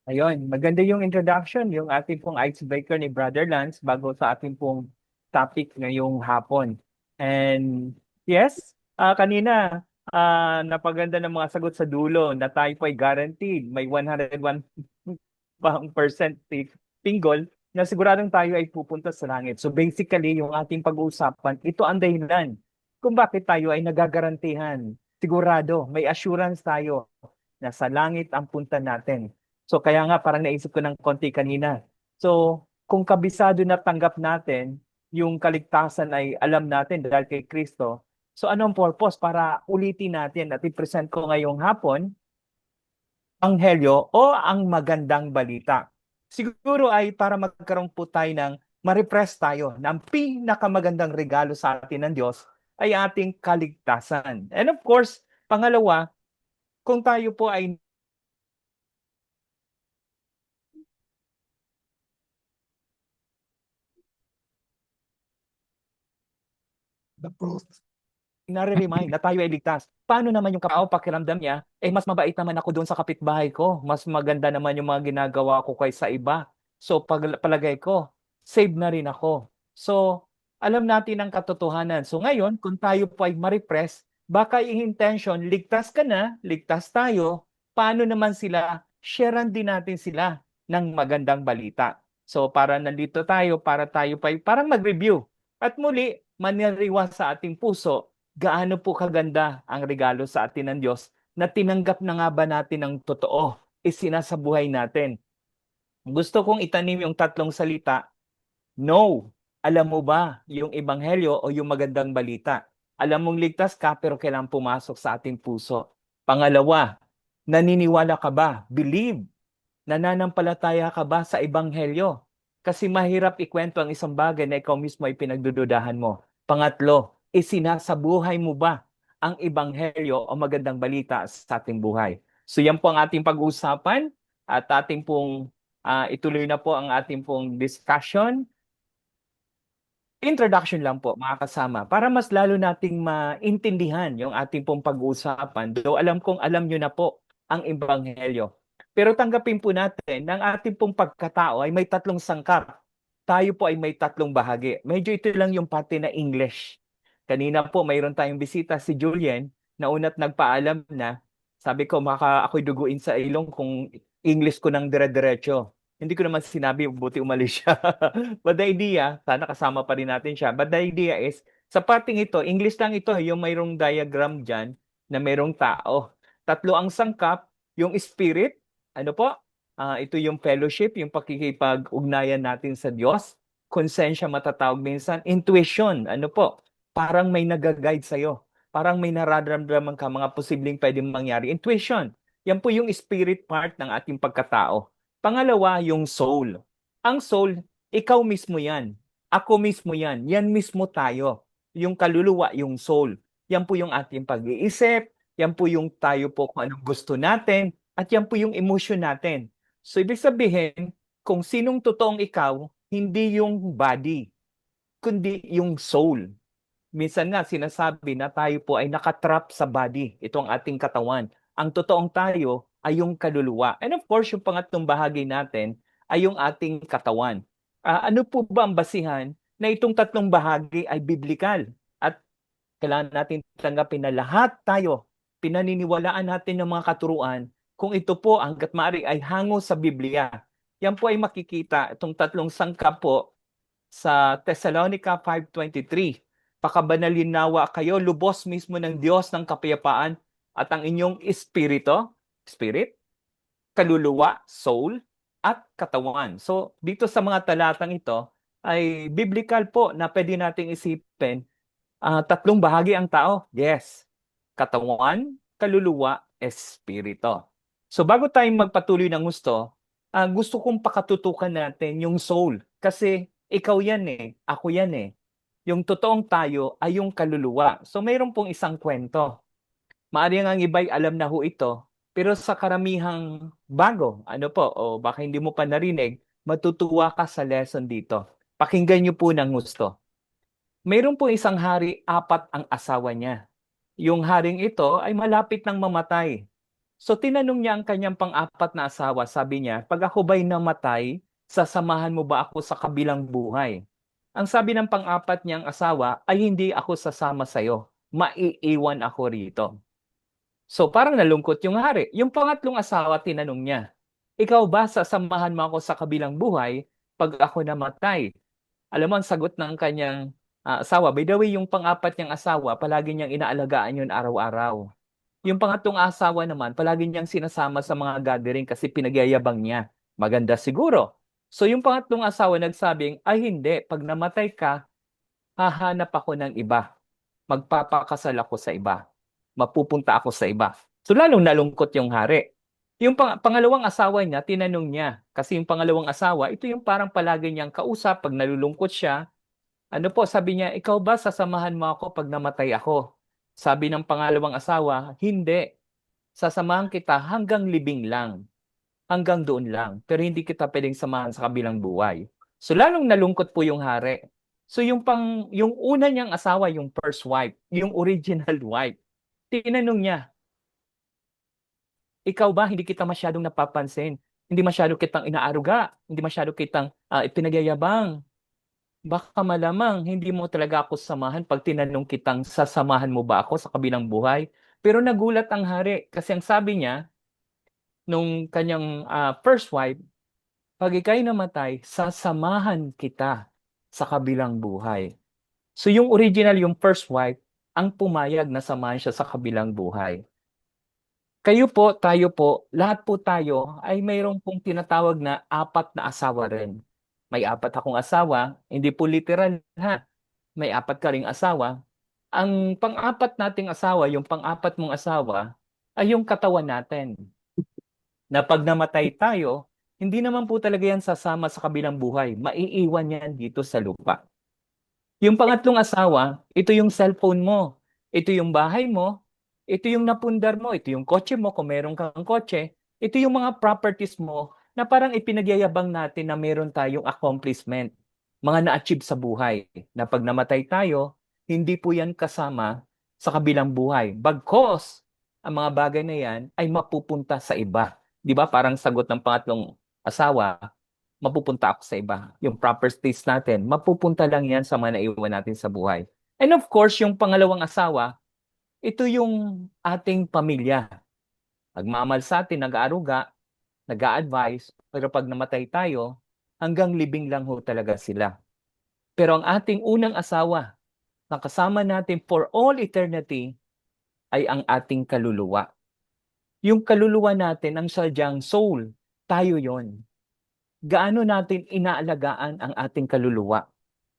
Ayun, maganda yung introduction, yung ating pong icebreaker ni Brother Lance bago sa ating pong topic ngayong hapon. And yes, kanina napaganda ng mga sagot sa dulo na tayo po ay guaranteed. May 101% pinggol na siguradong tayo ay pupunta sa langit. So basically, yung ating pag-uusapan, ito ang dahilan kung bakit tayo ay nagagarantihan. Sigurado, may assurance tayo na sa langit ang punta natin. So kaya nga parang naisip ko ng konti kanina. So kung kabisado na tanggap natin yung kaligtasan ay alam natin dahil kay Kristo, so anong purpose para ulitin natin at i-present ko ngayong hapon anghelyo o ang magandang balita. Siguro ay para magkaroon po tayo ng ma-repress tayo ng pinakamagandang regalo sa atin ng Diyos ay ating kaligtasan. And of course, pangalawa, kung tayo po ay nare-remind na tayo ay ligtas. Paano naman yung kapao pakiramdam niya, mas mabait naman ako doon sa kapitbahay ko. Mas maganda naman yung mga ginagawa ko kaysa iba. So palagay ko, save na rin ako. So alam natin ang katotohanan. So ngayon, kung tayo po ay ma-repress, baka yung intention, ligtas ka na, ligtas tayo, paano naman sila, sharean din natin sila ng magandang balita. So para nandito tayo, para tayo pa parang mag-review. At muli, maniriwa sa ating puso gaano po kaganda ang regalo sa atin ng Diyos na tinanggap na nga ba natin ng totoo, isinasabuhay natin. Gusto kong itanim yung tatlong salita, no. Alam mo ba yung ebanghelyo o yung magandang balita? Alam mong ligtas ka pero kailangan pumasok sa ating puso. Pangalawa, naniniwala ka ba? Believe. Nananampalataya ka ba sa ebanghelyo? Kasi mahirap ikwento ang isang bagay na ikaw mismo ay pinagdududahan mo. Pangatlo, isinasabuhay mo ba ang ebanghelyo o magandang balita sa ating buhay? So yan po ang ating pag-uusapan at ating pong ituloy na po ang ating pong discussion. Introduction lang po, mga kasama, para mas lalo nating maintindihan yung ating pong pag-uusapan. Though alam kong alam nyo na po ang Ebanghelyo. Pero tanggapin po natin na ang ating pong pagkatao ay may tatlong sangkap. Tayo po ay may tatlong bahagi. Medyo ito lang yung parte na English. Kanina po mayroon tayong bisita si Julian na una't nagpaalam na. Sabi ko, maka ako'y duguin sa ilong kung English ko ng dire-diretso. Hindi ko naman sinabi, buti umalis siya. But the idea, sana kasama pa rin natin siya. But the idea is, sa parting ito, English lang ito, yung mayroong diagram dyan na mayroong tao. Tatlo ang sangkap, yung spirit, ano po? Ito yung fellowship, yung pakikipag-ugnayan natin sa Diyos. Konsensya matatawag minsan. Intuition, ano po? Parang may nag-guide sa'yo. Parang may nararamdaman ka mga posibleng pwedeng mangyari. Intuition. Yan po yung spirit part ng ating pagkatao. Pangalawa, yung soul. Ang soul, ikaw mismo yan. Ako mismo yan. Yan mismo tayo. Yung kaluluwa, yung soul. Yan po yung ating pag-iisip. Yan po yung tayo po kung anong gusto natin. At yan po yung emotion natin. So, ibig sabihin, kung sinong totoong ikaw, hindi yung body, kundi yung soul. Minsan nga sinasabi na tayo po ay nakatrap sa body, itong ating katawan. Ang totoong tayo ay yung kaluluwa. And of course, yung pangatlong bahagi natin ay yung ating katawan. Ano po ba ang basihan na itong tatlong bahagi ay biblikal? At kailangan natin tanggapin na lahat tayo, pinaniniwalaan natin ng mga katuruan, kung ito po hanggat maaari ay hango sa Biblia. Yan po ay makikita, itong tatlong sangkap po sa Thessalonica 5:23. Pakabanalin nawa kayo, lubos mismo ng Diyos ng kapayapaan at ang inyong espirito, spirit, kaluluwa, soul, at katawan. So, dito sa mga talatang ito, ay biblical po na pwede nating isipin, tatlong bahagi ang tao. Yes, katawan, kaluluwa, espirito. So, bago tayong magpatuloy ng gusto kong pakatutukan natin yung soul. Kasi ikaw yan ako yan Yung totoong tayo ay yung kaluluwa. So mayroon pong isang kwento. Maari nga ang iba'y alam na ho ito, pero sa karamihang bago, ano po, o baka hindi mo pa narinig, matutuwa ka sa lesson dito. Pakinggan niyo po ng gusto. Mayroon pong isang hari, apat ang asawa niya. Yung haring ito ay malapit ng mamatay. So tinanong niya ang kanyang pang-apat na asawa, sabi niya, pag ako ba'y namatay, sasamahan mo ba ako sa kabilang buhay? Ang sabi ng pang-apat niyang asawa ay hindi ako sasama sa'yo. Maiiwan ako rito. So parang nalungkot yung hari. Yung pangatlong asawa, tinanong niya, ikaw ba sasamahan mo ako sa kabilang buhay pag ako namatay? Alam mo, ang sagot ng kanyang asawa, by the way, yung pang-apat niyang asawa, palagi niyang inaalagaan yun araw-araw. Yung pangatlong asawa naman, palagi niyang sinasama sa mga gathering kasi pinagyayabang niya. Maganda siguro. So yung pangatlong asawa nagsabing, ay hindi, pag namatay ka, hahanap ako ng iba. Magpapakasal ako sa iba. Mapupunta ako sa iba. So lalong nalungkot yung hari. Yung pangalawang asawa niya, tinanong niya. Kasi yung pangalawang asawa, ito yung parang palagi niyang kausap pag nalulungkot siya. Ano po, sabi niya, ikaw ba sasamahan mo ako pag namatay ako? Sabi ng pangalawang asawa, hindi. Sasamahan kita hanggang libing lang. Hanggang doon lang. Pero hindi kita pwedeng samahan sa kabilang buhay. So lalong nalungkot po yung hari. So yung una niyang asawa, yung first wife, yung original wife, tinanong niya, ikaw ba hindi kita masyadong napapansin? Hindi masyado kitang inaaruga, hindi masyado kitang ipinagyayabang. Baka malamang hindi mo talaga ako samahan pag tinanong kitang sasamahan mo ba ako sa kabilang buhay. Pero nagulat ang hari kasi ang sabi niya nung kanyang first wife, pag ikaw'y namatay, sasamahan kita sa kabilang buhay. So yung original, yung first wife, ang pumayag na samahan siya sa kabilang buhay. Kayo po, tayo po, lahat po tayo ay mayroong pong tinatawag na apat na asawa rin. May apat akong asawa, hindi po literal ha. May apat ka ring asawa. Ang pang-apat nating asawa, yung pang-apat mong asawa, ay yung katawan natin. Na pag namatay tayo, hindi naman po talaga yan sasama sa kabilang buhay. Maiiwan yan dito sa lupa. Yung pangatlong asawa, ito yung cellphone mo. Ito yung bahay mo. Ito yung napundar mo. Ito yung kotse mo kung meron kang kotse. Ito yung mga properties mo na parang ipinagyayabang natin na meron tayong accomplishment. Mga na-achieve sa buhay. Na pag namatay tayo, hindi po yan kasama sa kabilang buhay. Bagkos, ang mga bagay na yan ay mapupunta sa iba. Di ba? Parang sagot ng pangatlong asawa, mapupunta ako sa iba. Yung properties natin, mapupunta lang yan sa mga naiwan natin sa buhay. And of course, yung pangalawang asawa, ito yung ating pamilya. Nagmamahal sa atin, nag-aaruga, nag-a-advise, pero pag namatay tayo, hanggang libing lang ho talaga sila. Pero ang ating unang asawa, na kasama natin for all eternity, ay ang ating kaluluwa. Yung kaluluwa natin, ang sadyang soul, tayo yon. Gaano natin inaalagaan ang ating kaluluwa?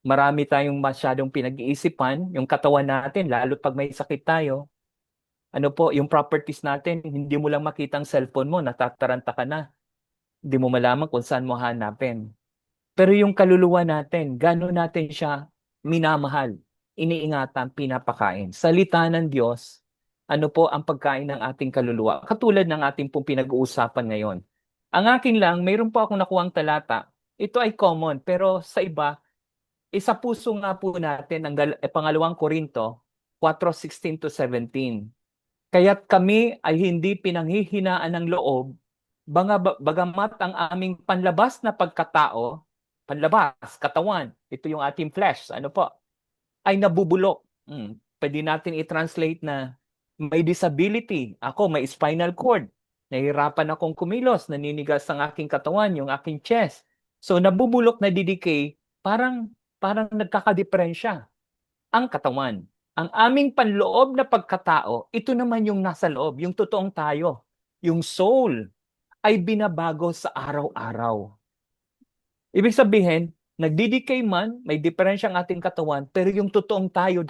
Marami tayong masyadong pinag-iisipan, yung katawan natin, lalo pag may sakit tayo. Ano po, yung properties natin, hindi mo lang makita ang cellphone mo, natataranta ka na. Hindi mo malaman kung saan mo hanapin. Pero yung kaluluwa natin, gano'n natin siya minamahal, iniingatan, pinapakain. Salita ng Diyos, ano po ang pagkain ng ating kaluluwa? Katulad ng ating pong pinag-uusapan ngayon. Ang akin lang, mayroon po akong nakuhang talata. Ito ay common, pero sa iba, isa puso nga po natin ang pangalawang Korinto 4:16 to 17. Kaya't kami ay hindi pinanghihinaan ng loob, bagamat ang aming panlabas na pagkatao, panlabas, katawan, ito yung ating flesh, ano po, ay nabubulok. Pwede natin i-translate na may disability. Ako, may spinal cord. Nahihirapan akong kumilos, naninigas ang aking katawan, yung aking chest. So, nabubulok, nadidikay, parang nagkakadeperensya ang katawan. Ang aming panloob na pagkatao, ito naman yung nasa loob, yung totoong tayo. Yung soul ay binabago sa araw-araw. Ibig sabihin, nagdidikay man, may diferensya ang ating katawan, pero yung totoong tayo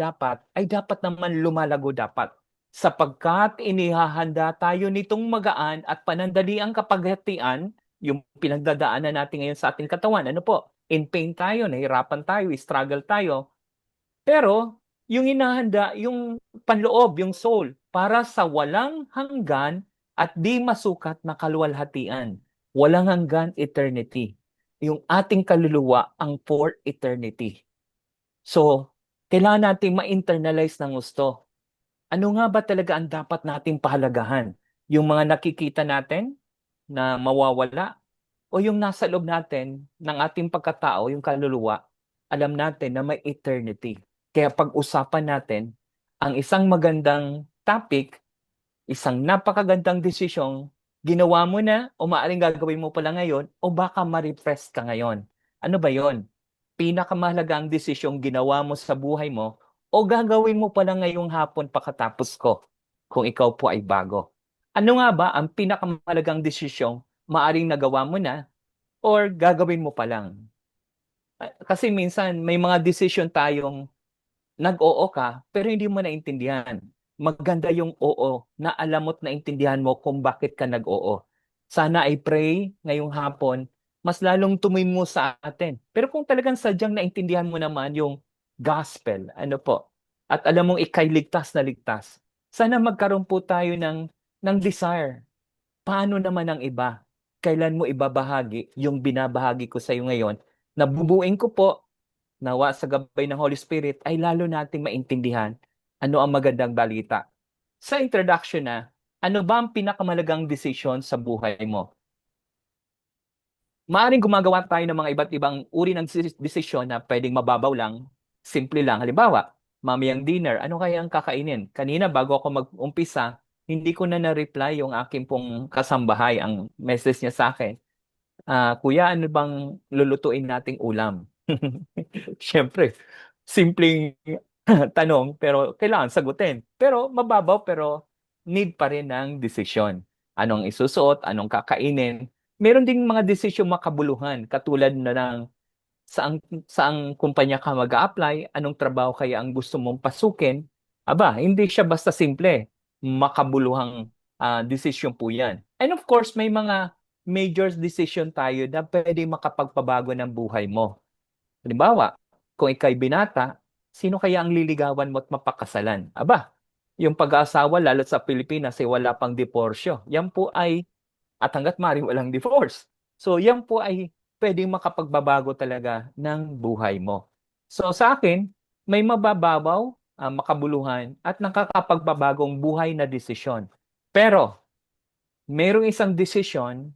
ay dapat naman lumalago dapat. Sapagkat inihahanda tayo nitong magaan at panandaliang kapaghatian, yung pinagdadaanan natin ngayon sa ating katawan. Ano po? In pain tayo, nahirapan tayo, struggle tayo. Pero, yung inahanda, yung panloob, yung soul, para sa walang hanggan at di masukat na kaluwalhatian. Walang hanggan eternity. Yung ating kaluluwa ang for eternity. So, kailangan nating ma-internalize ng gusto. Ano nga ba talaga ang dapat nating pahalagahan? Yung mga nakikita natin na mawawala o yung nasa loob natin ng ating pagkatao, yung kaluluwa, alam natin na may eternity. Kaya pag-usapan natin ang isang magandang topic, isang napakagandang desisyong ginawa mo na o maaaring gagawin mo pala ngayon o baka ma-repress ka ngayon. Ano ba yon? Pinakamahalagang desisyong ginawa mo sa buhay mo o gagawin mo pala ngayong hapon pagkatapos ko kung ikaw po ay bago. Ano nga ba ang pinakamahalagang desisyong maaring nagawa mo na or gagawin mo pa lang? Kasi minsan may mga desisyon tayong nag-oo ka, pero hindi mo naintindihan. Maganda yung oo na alam mo't naintindihan mo kung bakit ka nag-oo. Sana I pray ngayong hapon, mas lalong tumimo sa atin. Pero kung talagang sadyang naintindihan mo naman yung gospel, ano po, at alam mong ikay ligtas na ligtas, sana magkaroon po tayo ng desire. Paano naman ang iba? Kailan mo ibabahagi yung binabahagi ko sa iyo ngayon? Nabubuin ko po nawa sa gabay ng Holy Spirit ay lalo nating maintindihan ano ang magandang balita. Sa introduction na, ano ba ang pinakamalagang desisyon sa buhay mo? Maaring gumagawa tayo ng mga iba't ibang uri ng desisyon na pwedeng mababaw lang, simple lang. Halimbawa, mamayang dinner, ano kaya ang kakainin? Kanina bago ako mag-umpisa, hindi ko na na-reply yung aking pong kasambahay, ang message niya sa akin. Kuya, ano bang lulutuin nating ulam? Siyempre, simpleng tanong pero kailangan sagutin. Pero mababaw pero need pa rin ng desisyon. Anong isusuot, anong kakainin. Meron ding mga desisyong makabuluhan katulad na ng saang kumpanya ka mag-a-apply, anong trabaho kaya ang gusto mong pasukin. Aba, hindi siya basta simple. Makabuluhang desisyon po yan. And of course, may mga major decision tayo na pwede makapagpabago ng buhay mo. Halimbawa, kung ikay binata, sino kaya ang liligawan mo at mapakasalan? Aba, yung pag-aasawa, lalo sa Pilipinas, ay wala pang diporsyo. Yan po ay, at hanggat maaari walang divorce. So, yan po ay pwedeng makapagbabago talaga ng buhay mo. So, sa akin, may mabababaw, makabuluhan, at nakakapagbabagong buhay na desisyon. Pero, mayroong isang desisyon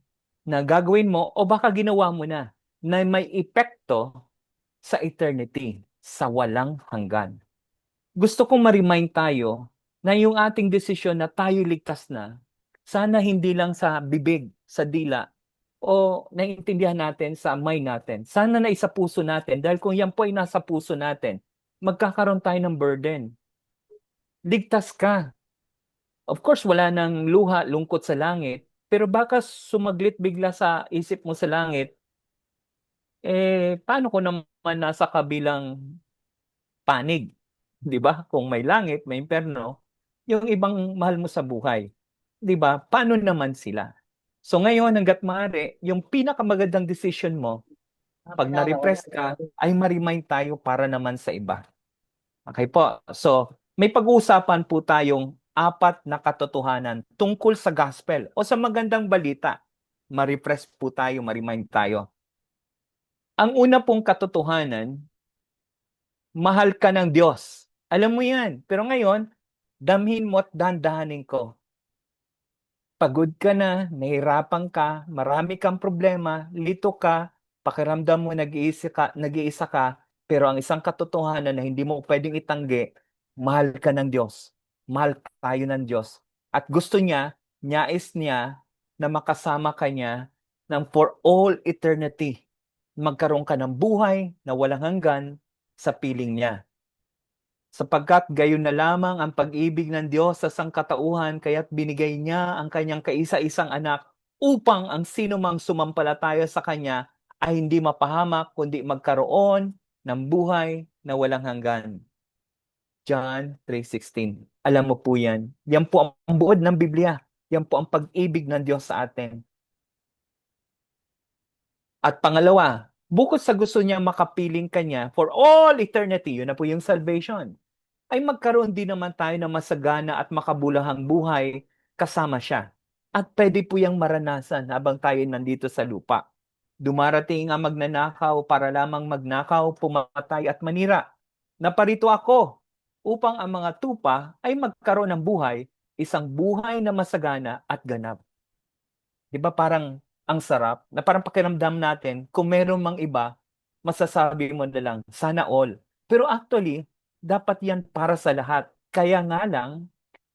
na gagawin mo o baka ginawa mo na may epekto sa eternity, sa walang hanggan. Gusto kong ma-remind tayo na yung ating desisyon na tayo ligtas na, sana hindi lang sa bibig, sa dila, o naiintindihan natin sa mind natin. Sana na isa puso natin dahil kung yan po ay nasa puso natin, magkakaroon tayo ng burden. Ligtas ka. Of course, wala nang luha, lungkot sa langit, pero baka sumaglit bigla sa isip mo sa langit, paano ko naman nasa kabilang panig, 'di ba? Kung may langit, may impyerno, yung ibang mahal mo sa buhay, 'di ba? Paano naman sila? So ngayon hangga't maaari, yung pinakamagandang decision mo pag na-repress ka ay ma-remind tayo para naman sa iba. Okay po. So may pag-uusapan po tayong apat na katotohanan tungkol sa gospel o sa magandang balita. Ma-repress po tayo, ma-remind tayo. Ang una pong katotohanan, mahal ka ng Diyos. Alam mo yan. Pero ngayon, damhin mo at dandahanin ko. Pagod ka na, nahirapan ka, marami kang problema, lito ka, pakiramdam mo nag-iisa ka, pero ang isang katotohanan na hindi mo pwedeng itanggi, mahal ka ng Diyos. Mahal tayo ng Diyos. At gusto niya, niyais niya na makasama ka niya ng for all eternity. Magkaroon ka ng buhay na walang hanggan sa piling niya. Sapagkat gayon na lamang ang pag-ibig ng Diyos sa sangkatauhan, kaya't binigay niya ang kanyang kaisa-isang anak upang ang sinumang sumampalataya sa kanya ay hindi mapahamak kundi magkaroon ng buhay na walang hanggan. John 3:16. Alam mo po yan. Yan po ang buod ng Biblia. Yan po ang pag-ibig ng Diyos sa atin. At pangalawa, bukod sa gusto niya makapiling kanya for all eternity, yun na po yung salvation, ay magkaroon din naman tayo ng masagana at makabulahang buhay kasama siya. At pwede po yung maranasan habang tayo nandito sa lupa. Dumarating ang magnanakaw para lamang magnakaw, pumatay at manira. Naparito ako upang ang mga tupa ay magkaroon ng buhay isang buhay na masagana at ganap. Di ba parang ang sarap na parang pakiramdam natin kung meron mang iba, masasabi mo na lang, sana all. Pero actually, dapat yan para sa lahat. Kaya nga lang,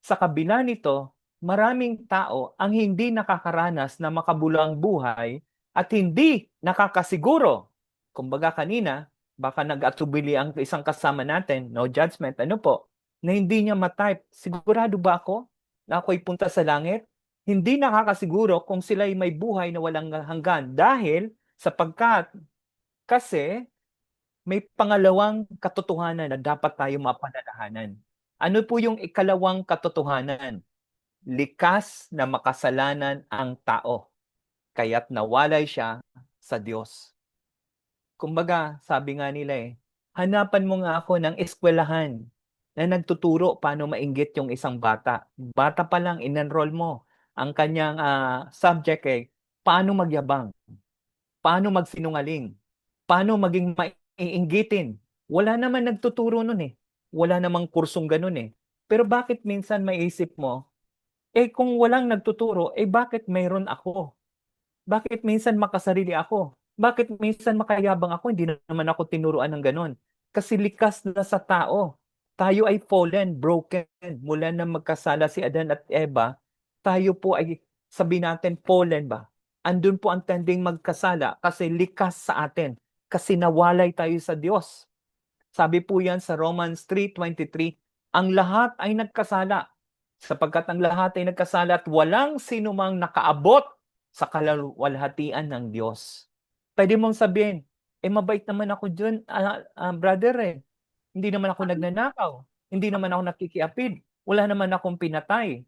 sa kabila nito, maraming tao ang hindi nakakaranas na makabulang buhay at hindi nakakasiguro. Kumbaga kanina, baka nag-atubili ang isang kasama natin, no judgment, ano po, na hindi niya matype. Sigurado ba ako na ako'y punta sa langit? Hindi nakakasiguro kung sila'y may buhay na walang hanggan dahil sapagkat kasi may pangalawang katotohanan na dapat tayo mapalalahanan. Ano po yung ikalawang katotohanan? Likas na makasalanan ang tao, kaya't nawalay siya sa Diyos. Kumbaga, sabi nga nila hanapan mo nga ako ng eskwelahan na nagtuturo paano mainggit yung isang bata. Bata pa lang, in-enroll mo. Ang kanyang subject paano magyabang, paano magsinungaling, paano maging maiinggitin. Wala naman nagtuturo nun Wala namang kursong ganun Pero bakit minsan maiisip mo, kung walang nagtuturo, bakit mayroon ako? Bakit minsan makasarili ako? Bakit minsan makayabang ako? Hindi naman ako tinuruan ng ganun. Kasi likas na sa tao. Tayo ay fallen, broken. Mula na magkasala si Adan at Eva, tayo po ay, sabi natin, fallen ba? Andun po ang tending magkasala kasi likas sa atin. Kasi nawalay tayo sa Diyos. Sabi po yan sa Romans 3:23, ang lahat ay nagkasala sapagkat ang lahat ay nagkasala at walang sinumang nakaabot sa kaluwalhatian ng Diyos. Pwede mong sabihin, mabait naman ako dyan, brother Hindi naman ako nagnanakaw. Hindi naman ako nakikiapid. Wala naman akong pinatay.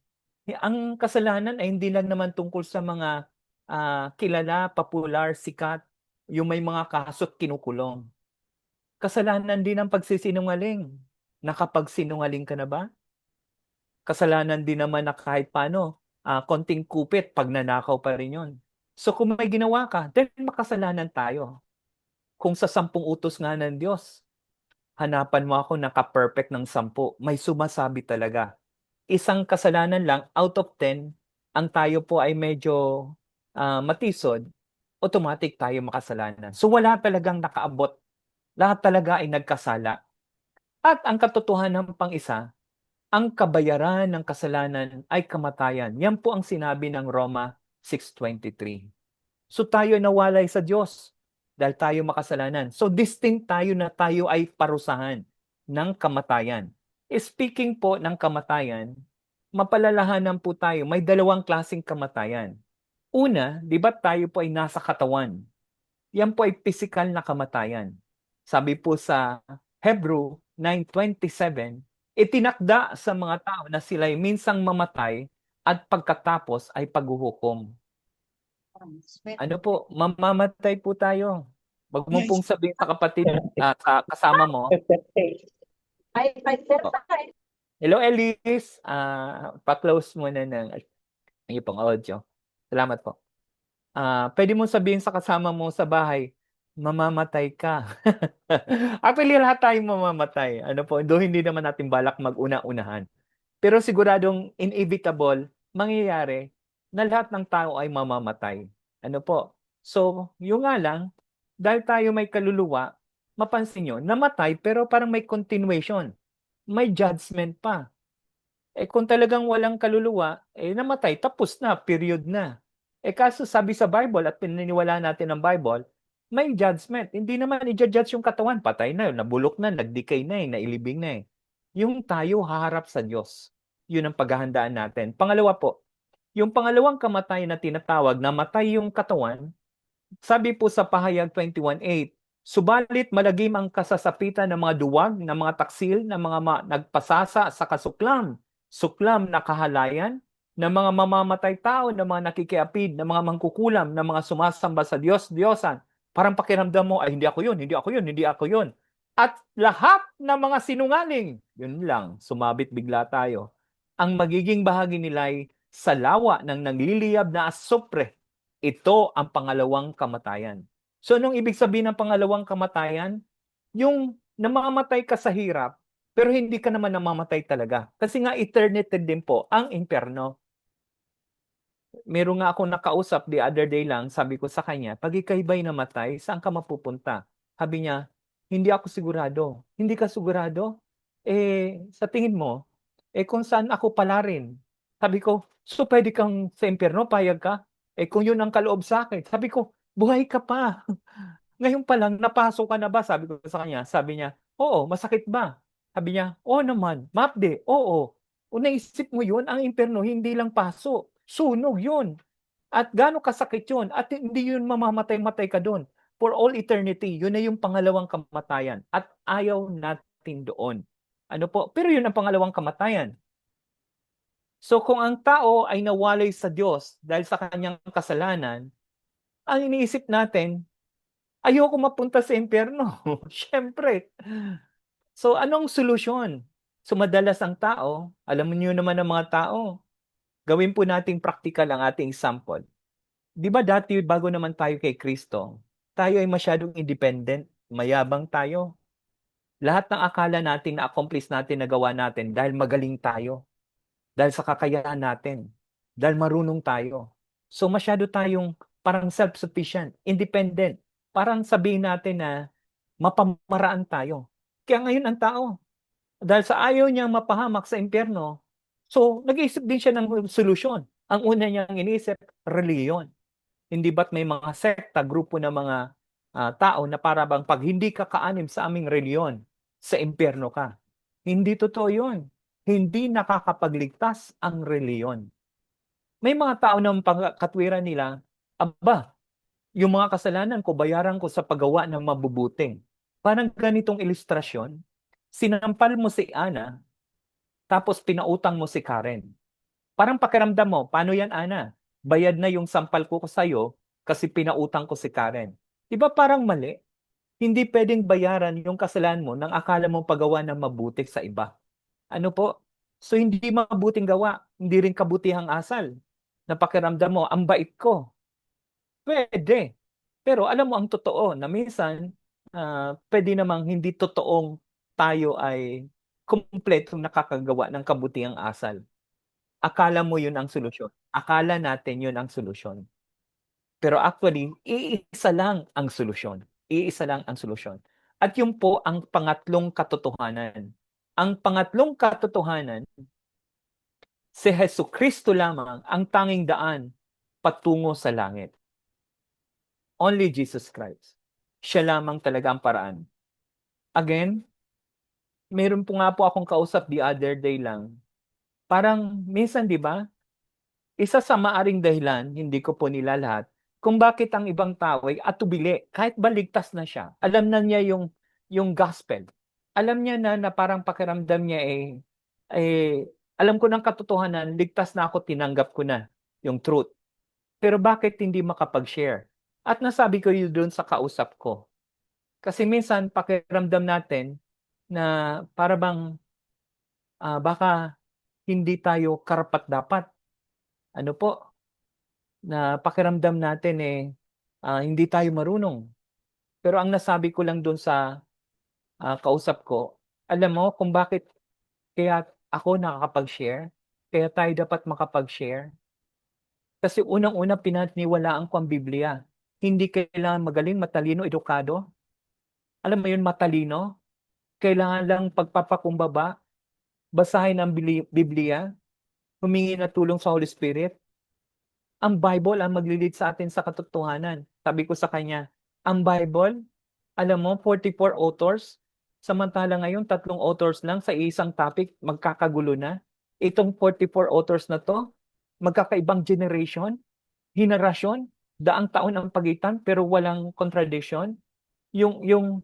Ang kasalanan ay hindi lang naman tungkol sa mga kilala, popular, sikat, yung may mga kaso't kinukulong. Kasalanan din ang pagsisinungaling. Nakapagsinungaling ka na ba? Kasalanan din naman na kahit paano, konting kupit, pag nanakaw pa rin yun. So kung may ginawa ka, then makasalanan tayo. Kung sa 10 utos nga ng Diyos, hanapan mo ako naka-perfect ng 10, may sumasabi talaga. Isang kasalanan lang, out of 10, ang tayo po ay medyo matisod, automatic tayo makasalanan. So wala talagang nakaabot. Lahat talaga ay nagkasala. At ang katotohanan pang isa, ang kabayaran ng kasalanan ay kamatayan. Yan po ang sinabi ng Roma 6:23. So tayo nawalay sa Diyos dahil tayo makasalanan. So distinct tayo na tayo ay parusahan ng kamatayan. Speaking po ng kamatayan, mapalalahanan po tayo. May dalawang klaseng kamatayan. Una, di ba tayo po ay nasa katawan? Yan po ay physical na kamatayan. Sabi po sa Hebrew 9:27, itinakda sa mga tao na sila ay minsang mamatay at pagkatapos ay paghuhukom. Ano po, mamamatay po tayo. Wag mo pong sabihin sa kapatid, sa kasama mo. Hello, Elise. Pa-close muna ng iyong audio. Salamat po. Pwede mong sabihin sa kasama mo sa bahay, mamamatay ka. Actually, lahat tayo mamamatay. Ano po, do hindi naman natin balak mag-una-unahan. Pero siguradong inevitable, mangyayari na lahat ng tao ay mamamatay. Ano po? So, yung nga lang, dahil tayo may kaluluwa, mapansin nyo, namatay pero parang may continuation. May judgment pa. Kung talagang walang kaluluwa, namatay, tapos na, period na. Kaso sabi sa Bible at pininiwala natin ng Bible, may judgment. Hindi naman i-judge yung katawan. Patay na, nabulok na, nag-decay na, nailibing na. Yung tayo haharap sa Diyos. Yun ang paghahandaan natin. Pangalawa po, yung pangalawang kamatayan na tinatawag, namatay yung katawan, sabi po sa Pahayag 21:8, subalit malagim ang kasasapitan ng mga duwag, ng mga taksil, ng mga nagpasasa sa kasuklam, suklam na kahalayan, ng mga mamamatay tao, ng mga nakikiapid, ng mga mangkukulam, ng mga sumasamba sa Diyos, Diyosan. Parang pakiramdam mo, ay hindi ako yun, hindi ako yun, hindi ako yun. At lahat ng mga sinungaling, yun lang, sumabit bigla tayo. Ang magiging bahagi nila ay sa lawa ng nagliliyab na asupre. Ito ang pangalawang kamatayan. So, anong ibig sabihin ng pangalawang kamatayan? Yung namamatay ka sa hirap, Pero hindi ka naman namamatay talaga. Kasi nga eternity din po ang impyerno. Meron nga akong nakausap the other day lang, sabi ko sa kanya, pag ika'y ba'y namatay, saan ka mapupunta? Sabi niya, hindi ako sigurado. Hindi ka sigurado? Sa tingin mo, kung saan ako pala rin. Sabi ko, so pwede kang sa impyerno, payag ka? Kung yun ang kaloob sa akin. Sabi ko, buhay ka pa. Ngayon pa lang, napasok ka na ba? Sabi ko sa kanya. Sabi niya, oo, masakit ba? Sabi niya, oo naman. Mapde, oo. O naisip mo yun, ang impyerno, hindi lang paso. Sunog yun. At gaano kasakit yun. At hindi yun mamamatay-matay ka doon. For all eternity, yun na yung pangalawang kamatayan. At ayaw natin doon. Ano po? Pero yun ang pangalawang kamatayan. So kung ang tao ay nawalay sa Diyos dahil sa kanyang kasalanan, ang iniisip natin, ayoko mapunta sa impyerno. Siyempre. So anong solusyon? So madalas ang tao, alam niyo naman ang mga tao, gawin po nating practical ang ating sample. Di ba dati bago naman tayo kay Kristo, tayo ay masyadong independent, mayabang tayo. Lahat ng akala natin na-accomplish natin, nagawa natin dahil magaling tayo, dahil sa kakayahan natin, dahil marunong tayo. So masyado tayong parang self-sufficient, independent. Parang sabihin natin na mapamaraan tayo. Kaya ngayon ang tao, dahil sa ayaw niyang mapahamak sa impyerno, so nag-iisip din siya ng solusyon. Ang una niyang iniisip, reliyon. Hindi ba't may mga sekta, grupo ng mga tao na para bang pag hindi ka kaanim sa aming reliyon, sa impyerno ka. Hindi totoo yun. Hindi nakakapagligtas ang reliyon. May mga tao na katwiran nila, aba, yung mga kasalanan ko, bayaran ko sa paggawa ng mabubuting. Parang ganitong ilustrasyon, sinampal mo si Ana, tapos pinautang mo si Karen. Parang pakiramdam mo, paano yan, Ana? Bayad na yung sampal ko sa'yo kasi pinautang ko si Karen. Di ba parang mali? Hindi pwedeng bayaran yung kasalanan mo nang akala mong paggawa ng mabuti sa iba. Ano po? So hindi mabuting gawa, hindi rin kabutihang asal. Na pakiramdam mo, ang bait ko. Pwede. Pero alam mo ang totoo na minsan, pwede namang hindi totoong tayo ay kumpletong nakakagawa ng kabutihang asal. Akala mo yun ang solusyon. Akala natin yun ang solusyon. Pero actually, iisa lang ang solusyon. Iisa lang ang solusyon. At yun po ang pangatlong katotohanan. Ang pangatlong katotohanan, si Hesus Kristo lamang ang tanging daan patungo sa langit. Only Jesus Christ. Siya lamang talaga ang paraan. Again, meron po nga po akong kausap the other day lang. Parang minsan, di ba, isa sa maaring dahilan, hindi ko po nilalahat, kung bakit ang ibang tao ay atubili, kahit baligtas na siya. Alam na niya yung gospel. Alam niya na parang pakiramdam niya alam ko ng katotohanan, ligtas na ako, tinanggap ko na yung truth. Pero bakit hindi makapag-share? At nasabi ko yun doon sa kausap ko. Kasi minsan pakiramdam natin na para bang baka hindi tayo karapat-dapat. Ano po? Na pakiramdam natin hindi tayo marunong. Pero ang nasabi ko lang doon sa kausap ko, alam mo kung bakit kaya ako nakakapag-share? Kaya tayo dapat makapag-share? Kasi unang-una pinaniwalaan ko ang Biblia. Hindi kailangan magaling, matalino, edukado. Alam mo yun, matalino? Kailangan lang pagpapakumbaba, basahin ang Biblia, humingi na tulong sa Holy Spirit. Ang Bible ang maglilid sa atin sa katotohanan. Sabi ko sa kanya, ang Bible, alam mo, 44 authors, samantala ngayon, 3 authors lang sa isang topic, magkakagulo na. Itong 44 authors na to, magkakaibang henerasyon, daang taon ang pagitan, pero walang contradiction. Yung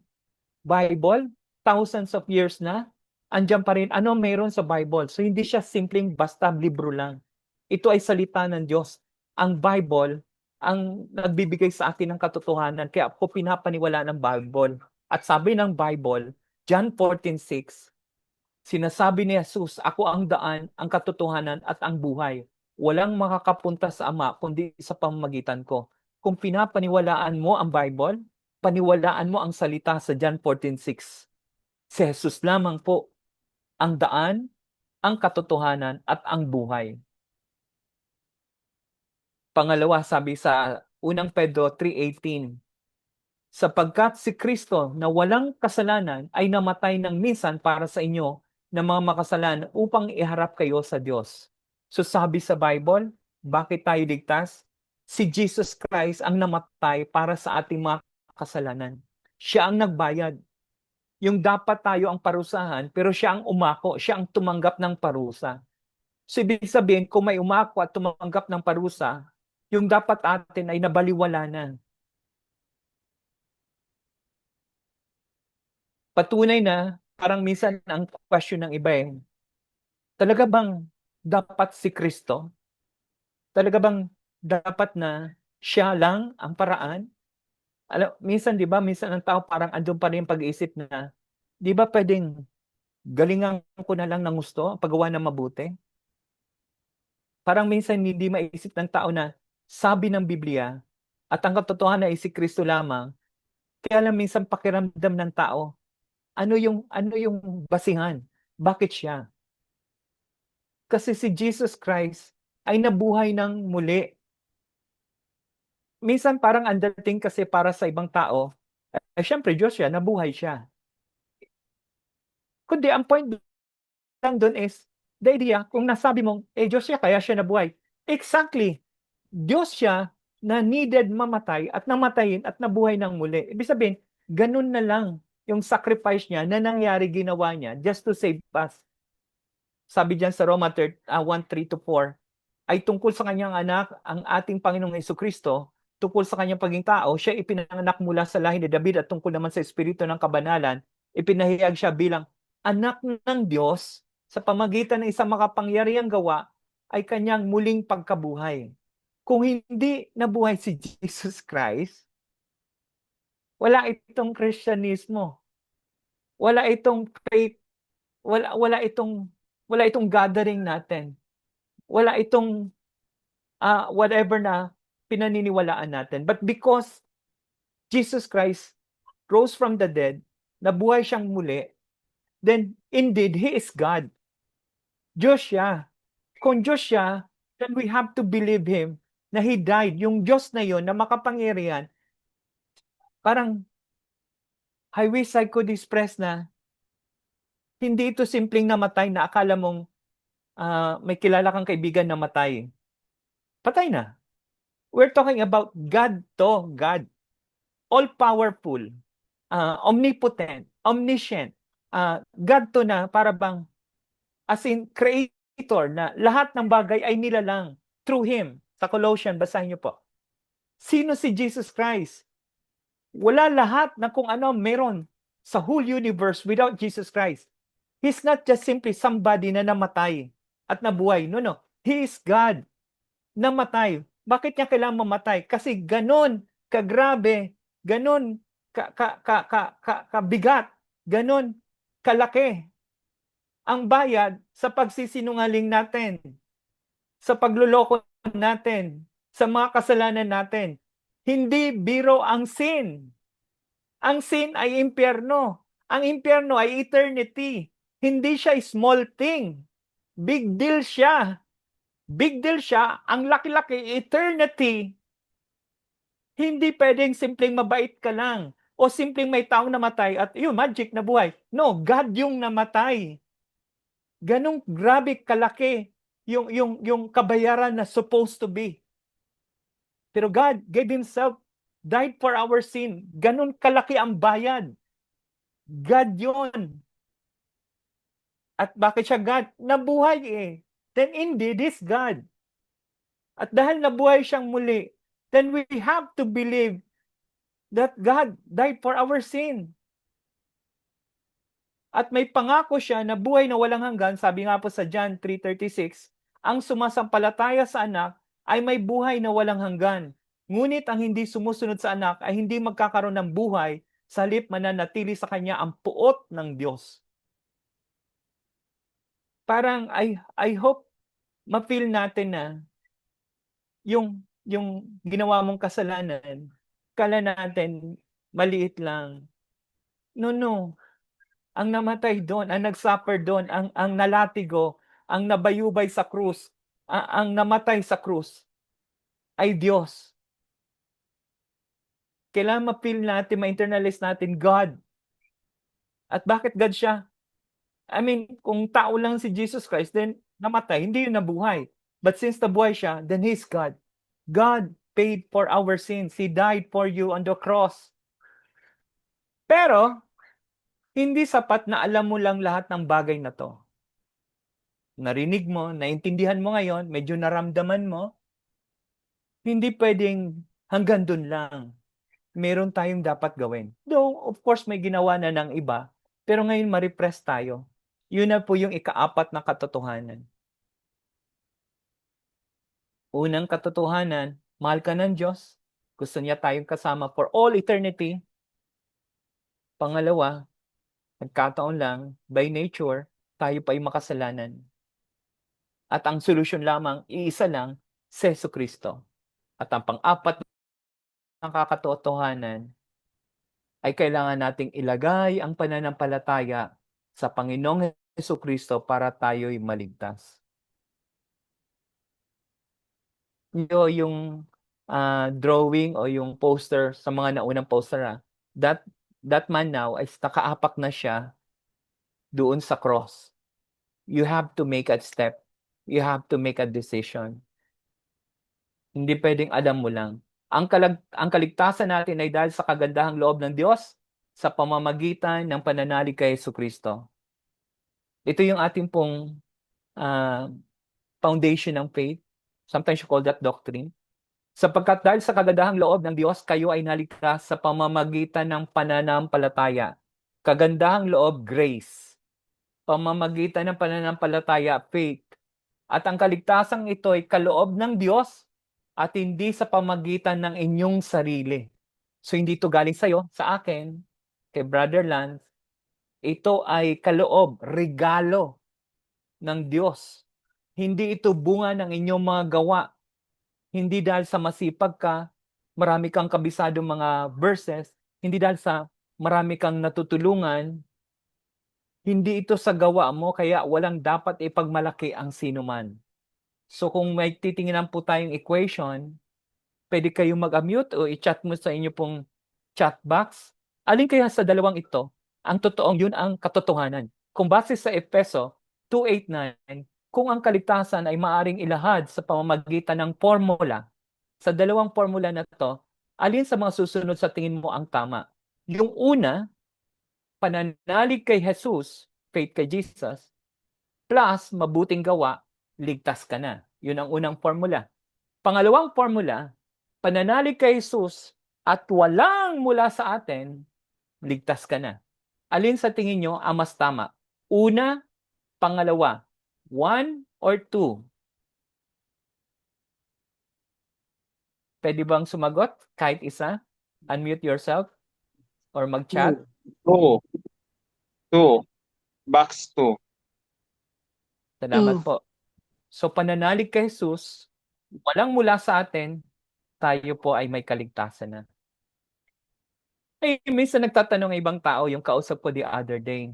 Bible, thousands of years na, andyan pa rin. Ano meron sa Bible? So hindi siya simpleng basta libro lang. Ito ay salita ng Diyos. Ang Bible, ang nagbibigay sa atin ng katotohanan. Kaya ako pinapaniwala ng Bible. At sabi ng Bible, John 14:6, sinasabi ni Jesus, ako ang daan, ang katotohanan at ang buhay. Walang makakapunta sa Ama kundi sa pamamagitan ko. Kung pinapaniwalaan mo ang Bible, paniwalaan mo ang salita sa John 14:6. Si Jesus lamang po ang daan, ang katotohanan, at ang buhay. Pangalawa, sabi sa unang Pedro 3:18, sapagkat si Kristo na walang kasalanan ay namatay ng minsan para sa inyo na mga makasalanan upang iharap kayo sa Diyos. So sabi sa Bible, bakit tayo ligtas? Si Jesus Christ ang namatay para sa ating mga kasalanan. Siya ang nagbayad. Yung dapat tayo ang parusahan, pero siya ang umako, siya ang tumanggap ng parusa. So ibig sabihin, kung may umako at tumanggap ng parusa, yung dapat atin ay nabaliwala na. Patunay na, parang minsan ang question ng iba talaga bang dapat si Kristo? Talaga bang dapat na siya lang ang paraan? Minsan, di ba, minsan ang tao parang andun pa rin yung pag-iisip na, di ba pwedeng galingan ko na lang ng gusto, paggawa ng mabuti? Parang minsan hindi maisip ng tao na sabi ng Biblia at ang katotohanan ay si Kristo lamang. Kaya lang minsan pakiramdam ng tao, ano yung basihan? Bakit siya? Kasi si Jesus Christ ay nabuhay ng muli. Minsan parang ang dating kasi para sa ibang tao, syempre Diyos siya, nabuhay siya. Kundi ang point lang doon is, the idea, kung nasabi mong, Diyos siya, kaya siya nabuhay. Exactly. Diyos siya na needed mamatay at namatayin at nabuhay ng muli. Ibig sabihin, ganun na lang yung sacrifice niya na nangyari ginawa niya just to save us. Sabi diyan sa Roma 1:3-4, ay tungkol sa kanyang anak, ang ating Panginoong Hesukristo, tungkol sa kanyang pagiging tao, siya ipinanganak mula sa lahi ni David at tungkol naman sa Espiritu ng kabanalan, ipinahayag siya bilang anak ng Diyos sa pamagitan ng isang makapangyarihang gawa ay kanyang muling pagkabuhay. Kung hindi nabuhay si Jesus Christ, wala itong Kristyanismo. Wala itong faith, wala itong gathering natin. Wala itong whatever na pinaniniwalaan natin. But because Jesus Christ rose from the dead, nabuhay siyang muli, then indeed, He is God. Diyos siya. Kung Diyos siya, then we have to believe Him na He died. Yung Diyos na yon na makapangyarihan, parang I wish I could express na hindi ito simpleng namatay na akala mong may kilala kang kaibigan na matay. Patay na. We're talking about God to, God. All-powerful, omnipotent, omniscient. God to na para bang as in creator na lahat ng bagay ay nilalang through Him. Sa Colossians, basahin niyo po. Sino si Jesus Christ? Wala lahat na kung ano meron sa whole universe without Jesus Christ. He's not just simply somebody na namatay at nabuhay. No, no. He is God. Namatay. Bakit niya kailangan mamatay? Kasi ganon kagrabe, ganon kabigat, ganon kalaki ang bayad sa pagsisinungaling natin, sa pagluloko natin, sa mga kasalanan natin. Hindi biro ang sin. Ang sin ay impyerno. Ang impyerno ay eternity. Hindi siya small thing. Big deal siya. Big deal siya. Ang laki-laki, eternity. Hindi pwedeng simpleng mabait ka lang o simpleng may taong namatay at yun, magic na buhay. No, God yung namatay. Ganong grabe kalaki yung kabayaran na supposed to be. Pero God gave Himself, died for our sin. Ganon kalaki ang bayad. God yun. At bakit siya God? Nabuhay Then indeed, He's God. At dahil nabuhay siyang muli, then we have to believe that God died for our sin. At may pangako siya na buhay na walang hanggan, sabi nga po sa John 3:36, ang sumasampalataya sa anak ay may buhay na walang hanggan. Ngunit ang hindi sumusunod sa anak ay hindi magkakaroon ng buhay, sa halip mananatili sa kanya ang puot ng Diyos. Parang I hope ma-feel natin na yung ginawa mong kasalanan, kala natin maliit lang. No, no. ang namatay doon, ang nagsuffer doon, ang nalatigo, ang nabayubay sa krus, ang namatay sa krus ay Diyos. Kailangan ma-feel natin, ma-internalize natin God. At bakit God siya? I mean, kung tao lang si Jesus Christ, then namatay, hindi yun nabuhay. But since nabuhay siya, then He's God. God paid for our sins. He died for you on the cross. Pero, hindi sapat na alam mo lang lahat ng bagay na to. Narinig mo, naintindihan mo ngayon, medyo naramdaman mo, hindi pwedeng hanggang dun lang. Meron tayong dapat gawin. Though, of course, may ginawa na ng iba, pero ngayon ma-repress tayo. Yun na po yung ikaapat na katotohanan. Unang katotohanan, mahal ka ng Diyos. Gusto niya tayong kasama for all eternity. Pangalawa, nagkataon lang, by nature, tayo pa ay makasalanan. At ang solusyon lamang, iisa lang, si Jesucristo. At ang pang-apat na katotohanan ay kailangan nating ilagay ang pananampalataya sa Panginoong Jesucristo para tayo'y maligtas. Yung drawing o yung poster sa mga naunang poster, that man now ay nakaapak na siya doon sa cross. You have to make a step. You have to make a decision. Hindi pwedeng alam mo lang. Ang kaligtasan natin ay dahil sa kagandahang loob ng Diyos sa pamamagitan ng pananalig kay Jesucristo. Ito yung ating pong foundation ng faith. Sometimes you call that doctrine. Sapagkat dahil sa kagandahang loob ng Diyos, kayo ay naligtas sa pamamagitan ng pananampalataya. Kagandahang loob, grace. Pamamagitan ng pananampalataya, faith. At ang kaligtasang ito ay kaloob ng Diyos at hindi sa pamagitan ng inyong sarili. So hindi ito galing sa'yo, sa akin, kay Brother Lance. Ito ay kaloob, regalo ng Diyos. Hindi ito bunga ng inyong mga gawa. Hindi dahil sa masipag ka, marami kang kabisadong mga verses, hindi dahil sa marami kang natutulungan, hindi ito sa gawa mo, kaya walang dapat ipagmalaki ang sinuman. So kung may titingnan po tayong equation, pwede kayong mag-unmute o i-chat mo sa inyo pong chat box. Alin kaya sa dalawang ito? Ang totoong yun ang katotohanan. Kung base sa Efeso 2:8-9, kung ang kaligtasan ay maaring ilahad sa pamamagitan ng formula, sa dalawang formula na to, alin sa mga susunod sa tingin mo ang tama? Yung una, pananalig kay Jesus, faith kay Jesus, plus mabuting gawa, ligtas ka na. Yun ang unang formula. Pangalawang formula, pananalig kay Jesus at walang mula sa atin, ligtas ka na. Alin sa tingin nyo ang mas tama? Una, pangalawa, one or two? Pwede bang sumagot? Kahit isa? Unmute yourself or mag-chat? Two. Two. Box two. Salamat po. So pananalig kay Jesus, walang mula sa atin, tayo po ay may kaligtasan na. Minsan nagtatanong ng ibang tao, yung kausap ko the other day,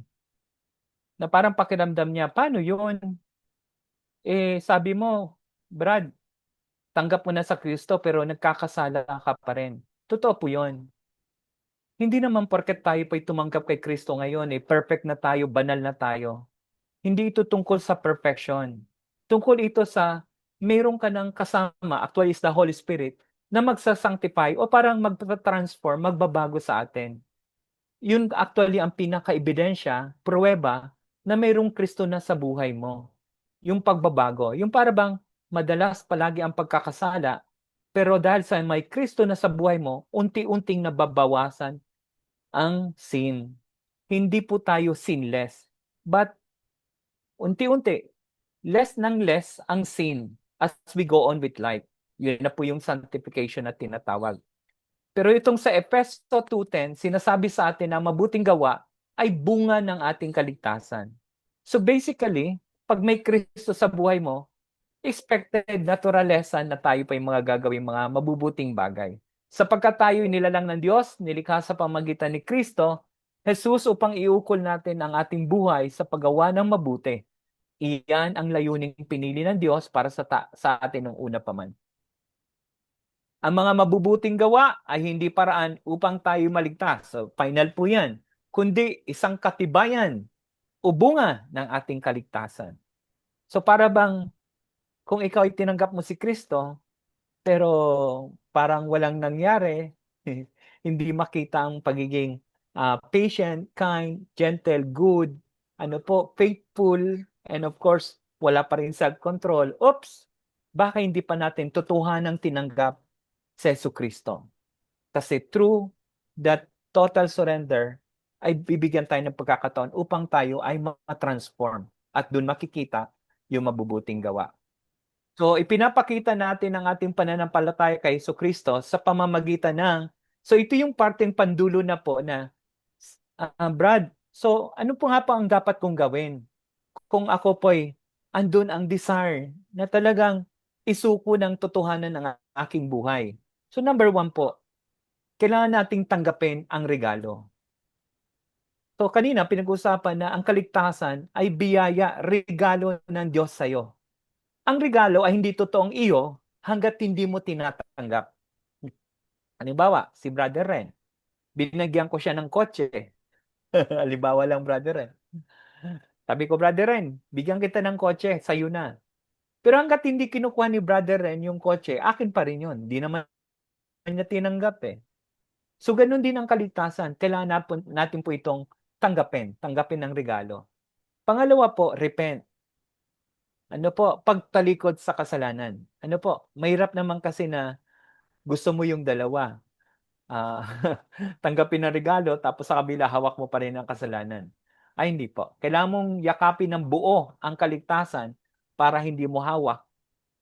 na parang pakiramdam niya, paano yun? Sabi mo, Brad, tanggap mo na sa Kristo pero nagkakasala ka pa rin. Totoo po yun. Hindi naman porket tayo pa'y tumanggap kay Kristo ngayon, perfect na tayo, banal na tayo. Hindi ito tungkol sa perfection. Tungkol ito sa meron ka ng kasama, actually is the Holy Spirit, na magsasanctify o parang magta-transform, magbabago sa atin. Yun actually ang pinaka-ebidensya, pruweba, na mayroong Kristo na sa buhay mo. Yung pagbabago. Yung para bang madalas palagi ang pagkakasala, pero dahil sa may Kristo na sa buhay mo, unti-unting nababawasan ang sin. Hindi po tayo sinless. But unti-unti, less ng less ang sin as we go on with life. Yun na po yung sanctification na tinatawag. Pero itong sa Efeso 2:10, sinasabi sa atin na mabuting gawa ay bunga ng ating kaligtasan. So basically, pag may Kristo sa buhay mo, expected naturalesa na tayo pa yung mga gagawing mga mabubuting bagay. Sapagkat tayo nilalang ng Diyos, nilikha sa pamagitan ni Kristo, Jesus upang iukol natin ang ating buhay sa paggawa ng mabuti. Iyan ang layuning pinili ng Diyos para sa atin nung una pa man. Ang mga mabubuting gawa ay hindi paraan upang tayo maligtas. So, final po yan. Kundi isang katibayan o bunga ng ating kaligtasan. So para bang kung ikaw ay tinanggap mo si Kristo, pero parang walang nangyari, hindi makita ang pagiging patient, kind, gentle, good, faithful, and of course, wala pa rin self-control. Oops! Baka hindi pa natin totohanang tinanggap si Jesucristo. Kasi through that total surrender, ay bibigyan tayo ng pagkakataon upang tayo ay ma-transform at doon makikita yung mabubuting gawa. So, ipinapakita natin ang ating pananampalataya kay Jesucristo sa pamamagitan ng, so ito yung parteng pandulo na po na, Brad, so ano po nga pa ang dapat kong gawin? Kung ako po'y andun ang desire na talagang isuko ng totohanan ng aking buhay. So number 1 po, kailangan nating tanggapin ang regalo. So kanina pinag-usapan na ang kaligtasan ay biyaya, regalo ng Diyos sa'yo. Ang regalo ay hindi totoong iyo hanggat hindi mo tinatanggap. Halimbawa, si Brother Ren, binagyan ko siya ng kotse. Halimbawa lang, Brother Ren. Sabi ko, Brother Ren, bigyan kita ng kotse, sa'yo na. Pero hanggat hindi kinukuha ni Brother Ren yung kotse, akin pa rin yun. Hindi naman niya tinanggap eh. So, ganun din ang kaligtasan. Kailangan natin po itong tanggapin ng regalo. Pangalawa po, repent. Pagtalikod sa kasalanan. Mahirap naman kasi na gusto mo yung dalawa. Ah, tanggapin ang regalo, tapos sa kabila, hawak mo pa rin ang kasalanan. Ay, hindi po. Kailangan mong yakapin ng buo ang kaligtasan para hindi mo hawak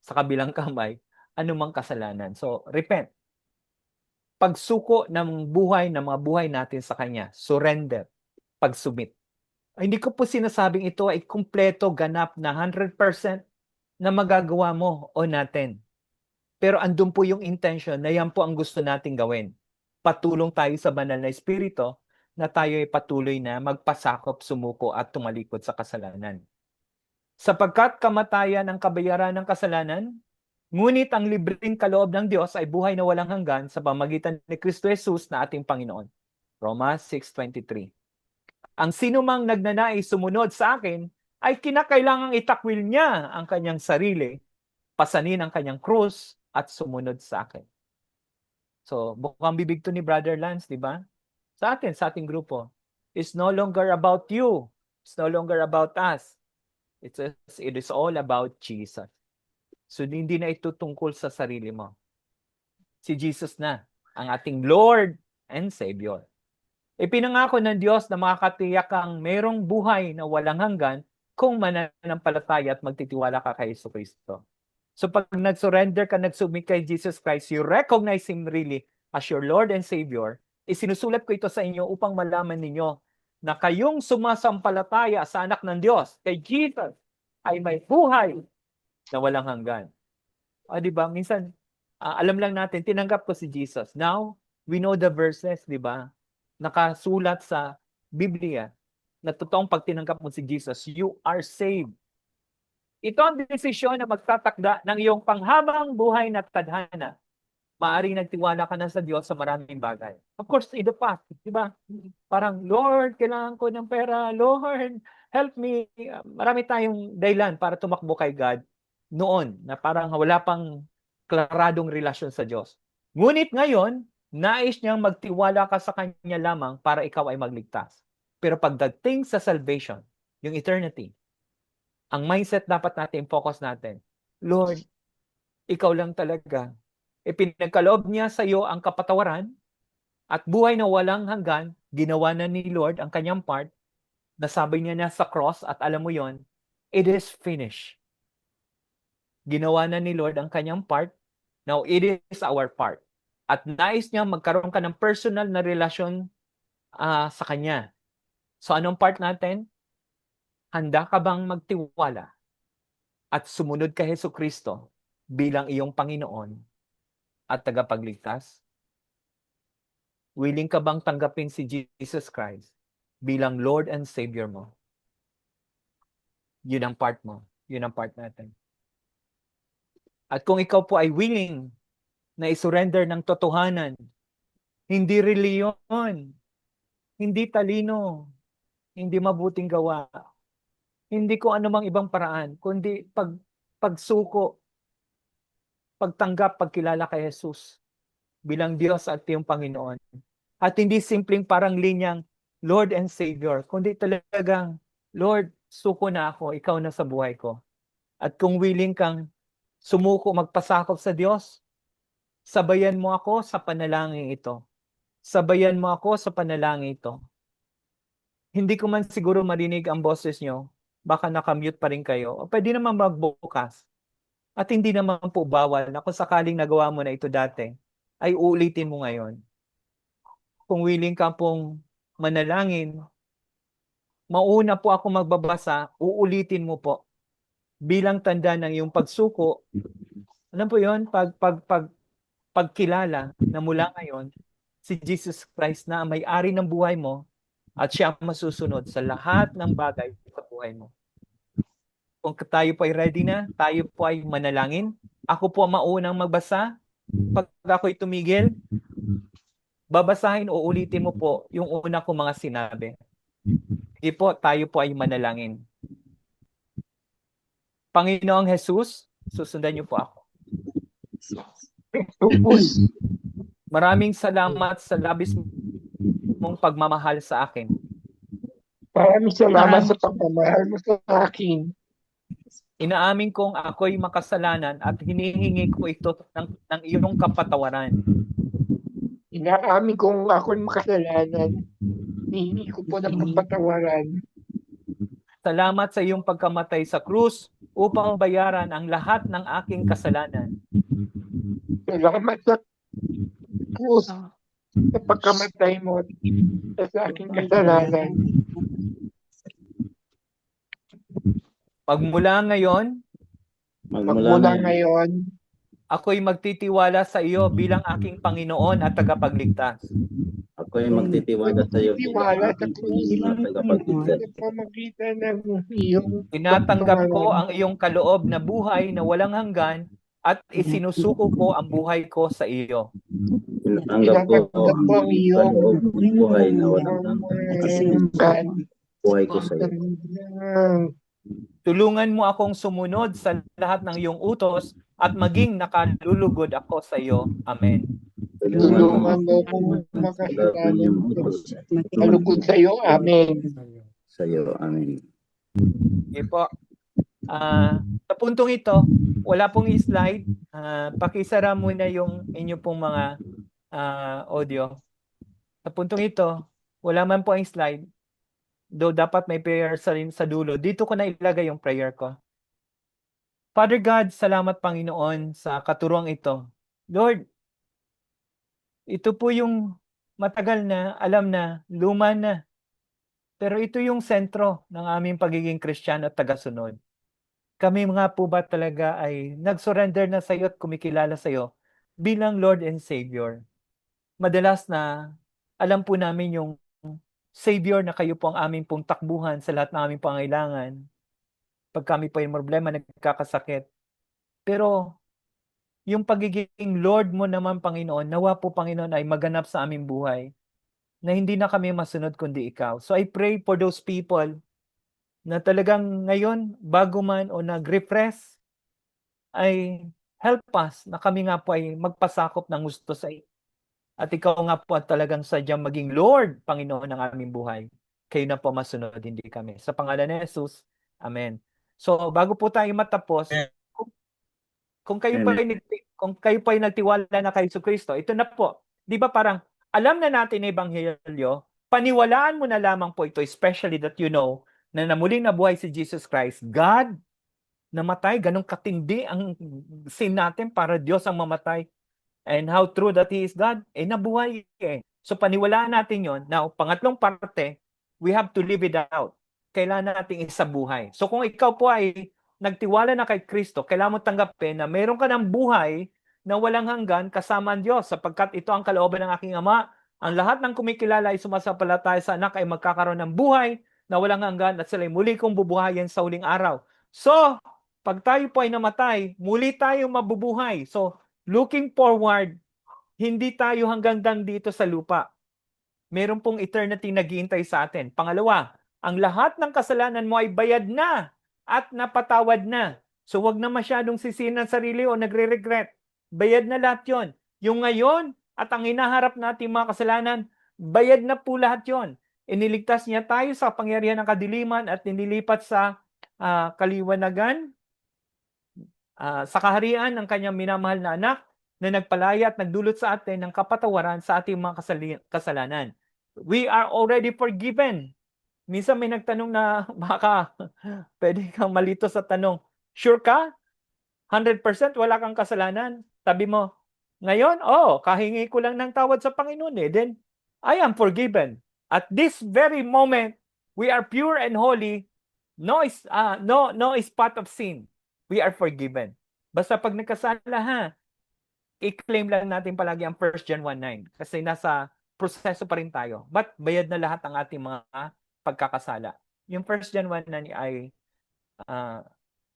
sa kabilang kamay anumang kasalanan. So, repent. Pagsuko ng mga buhay natin sa Kanya. Surrender. Pagsubmit. Hindi ko po sinasabing ito ay kumpleto, ganap na 100% na magagawa mo o natin. Pero andun po yung intention na yan po ang gusto nating gawin. Patulong tayo sa banal na espiritu na tayo ay patuloy na magpasakop, sumuko at tumalikod sa kasalanan. Sapagkat kamatayan ang kabayaran ng kasalanan, ngunit ang libreng kaloob ng Diyos ay buhay na walang hanggan sa pamagitan ni Kristo Jesus na ating Panginoon. Romans 6:23. Ang sinumang nagnanais sumunod sa akin ay kinakailangang itakwil niya ang kanyang sarili, pasanin ang kanyang krus at sumunod sa akin. So, bukang bibig to ni Brother Lance, di ba? Sa ating grupo. It's no longer about you. It's no longer about us. It is all about Jesus. So, hindi na ito tungkol sa sarili mo. Si Jesus na, ang ating Lord and Savior. Ipinangako ng Diyos na makakatiyak kang merong buhay na walang hanggan kung mananampalataya at magtitiwala ka kay Jesucristo. So pag nag-surrender ka, nag-submit kay Jesus Christ, you recognize Him really as your Lord and Savior, isinusulat ko ito sa inyo upang malaman ninyo na kayong sumasampalataya sa anak ng Diyos, kay Jesus, ay may buhay na walang hanggan. Di ba? Minsan, alam lang natin, tinanggap ko si Jesus. Now, we know the verses, di ba? Nakasulat sa Biblia na totoong pag tinanggap mo si Jesus, you are saved. Ito ang desisyon na magtatakda ng iyong panghabang buhay na tadhana. Maaring nagtiwala ka na sa Diyos sa maraming bagay. Of course, in the past, di ba? Parang, Lord, kailangan ko ng pera. Lord, help me. Marami tayong dahilan para tumakbo kay God noon na parang wala pang klaradong relasyon sa Diyos. Ngunit ngayon, nais niyang magtiwala ka sa Kanya lamang para ikaw ay magligtas. Pero pagdating sa salvation, yung eternity, ang mindset dapat natin, focus natin, Lord, ikaw lang talaga. Ipinagkaloob niya sa iyo ang kapatawaran at buhay na walang hanggan, ginawa na ni Lord ang kanyang part, nasabi niya na sa cross at alam mo yon, it is finished. Ginawa na ni Lord ang kanyang part, now it is our part. At nais niya magkaroon ka ng personal na relasyon sa Kanya. So anong part natin? Handa ka bang magtiwala at sumunod kay Jesucristo bilang iyong Panginoon at tagapagligtas? Willing ka bang tanggapin si Jesus Christ bilang Lord and Savior mo. Yun ang part mo. Yun ang part natin. At kung ikaw po ay willing na isurrender ng totohanan, hindi reliyon, hindi talino, hindi mabuting gawa, hindi ko anumang ibang paraan, kundi pagsuko, pagtanggap, pagkilala kay Jesus bilang Diyos at iyong Panginoon. At hindi simpleng parang linyang Lord and Savior, kundi talagang, Lord, suko na ako, ikaw na sa buhay ko. At kung willing kang sumuko, magpasakop sa Diyos, sabayan mo ako sa panalangin ito. Sabayan mo ako sa panalangin ito. Hindi ko man siguro marinig ang boses nyo, baka nakamute pa rin kayo. O pwede naman magbukas. At hindi naman po bawal na kung sakaling nagawa mo na ito dati, ay uulitin mo ngayon. Kung willing ka pong manalangin, mauna po ako magbabasa, uulitin mo po. Bilang tanda ng iyong pagsuko, alam po yun, pagkilala na mula ngayon, si Jesus Christ na ang may-ari ng buhay mo at siya ang masusunod sa lahat ng bagay sa buhay mo. Kung tayo po ay ready na, tayo po ay manalangin. Ako po ang maunang magbasa. Pag ako'y tumigil, babasahin o ulitin mo po yung una kong mga sinabi. Sige po, tayo po ay manalangin. Panginoong Jesus, susundan niyo po ako. Maraming salamat sa labis mong pagmamahal sa akin. Maraming salamat sa pagmamahal mo sa akin. Inaamin kong ako'y makasalanan at hinihingi ko ito ng iyong kapatawaran. Inaamin kong ako'y makasalanan. Hinihingi ko po ng kapatawaran. Salamat sa iyong pagkamatay sa krus upang bayaran ang lahat ng aking kasalanan. Salamat sa krus sa pagkamatay mo sa aking kasalanan. Magmula ngayon, ako'y magtitiwala sa iyo bilang aking Panginoon at tagapagligtas. Ako'y magtitiwala sa iyo bilang aking Panginoon at tagapagligtas. Tinatanggap ko ang iyong kaloob na buhay na walang hanggan at isinusuko ko ang buhay ko sa iyo. Tinatanggap ko ang iyong kaloob na buhay na walang hanggan at isinusuko ang buhay ko sa iyo. Tulungan mo akong sumunod sa lahat ng iyong utos at maging nakalulugod ako sa iyo. Amen. Tulungan mo akong makalugod sa iyo. Amen. Sa iyo. Amen. Okay po. Sa puntong ito, wala pong slide. Pakisara muna yung inyo pong mga audio. Sa puntong ito, wala man po ang slide. Though dapat may prayer sa rin sa dulo. Dito ko na ilagay yung prayer ko. Father God, salamat Panginoon sa katuruang ito. Lord, ito po yung matagal na, alam na, luma na. Pero ito yung sentro ng aming pagiging Kristiyano at tagasunod. Kami nga po ba talaga ay nag-surrender na sa iyo at kumikilala sa iyo bilang Lord and Savior. Madalas na alam po namin yung Savior na kayo po ang aming pong takbuhan sa lahat ng aming pangailangan. Pag kami po yung problema, nagkakasakit. Pero yung pagiging Lord mo naman, Panginoon, nawa po, Panginoon, ay maganap sa aming buhay na hindi na kami masunod kundi ikaw. So I pray for those people na talagang ngayon, bago man o nag-refresh, ay help us na kami nga po ay magpasakop ng gusto sa iyo. At ikaw nga po at talagang sadyang maging Lord, Panginoon ng aming buhay. Kayo na po masunod, hindi kami. Sa pangalan ni Jesus, Amen. So, bago po tayo matapos, kung kayo pa ay nagtiwala na kay Jesucristo, ito na po. Di ba parang, alam na natin na Ebanghelyo, paniwalaan mo na lamang po ito, especially that you know, na namuling nabuhay si Jesus Christ, God, namatay, ganun katindi ang sin natin para Diyos ang mamatay. And how true that He is God? Nabuhay eh. So paniwalaan natin yon. Now, pangatlong parte, we have to live it out. Kailangan natin isabuhay. So kung ikaw po ay nagtiwala na kay Kristo, kailangan mo tanggapin na meron ka ng buhay na walang hanggan kasama ang Diyos sapagkat ito ang kalooban ng aking Ama, Ang lahat ng kumikilala ay sumasampalataya sa anak ay magkakaroon ng buhay na walang hanggan at sila'y muli kong bubuhayin sa huling araw. So, pag tayo po ay namatay, muli tayo mabubuhay. So, looking forward, hindi tayo hanggang dito sa lupa. Meron pong eternity naghihintay sa atin. Pangalawa, ang lahat ng kasalanan mo ay bayad na at napatawad na. So wag na masyadong sisihin ng sarili o nagre-regret. Bayad na lahat yon. Yung ngayon at ang hinaharap natin mga kasalanan, bayad na po lahat yon. Iniligtas niya tayo sa pangyarihan ng kadiliman at inilipat sa kaliwanagan, sa kaharian ng kanyang minamahal na anak na nagpalaya at nagdulot sa atin ng kapatawaran sa ating mga kasalanan. We are already forgiven. Minsan may nagtanong na baka pwede kang malito sa tanong, sure ka? 100% wala kang kasalanan? Sabi mo, ngayon, kahingi ko lang ng tawad sa Panginoon then I am forgiven. At this very moment, we are pure and holy, no spot of sin. We are forgiven. Basta pag nagkasala i-claim lang natin palagi ang 1 John 1:9 kasi nasa proseso pa rin tayo. But bayad na lahat ang ating mga pagkakasala. Yung 1 John 1:9 ay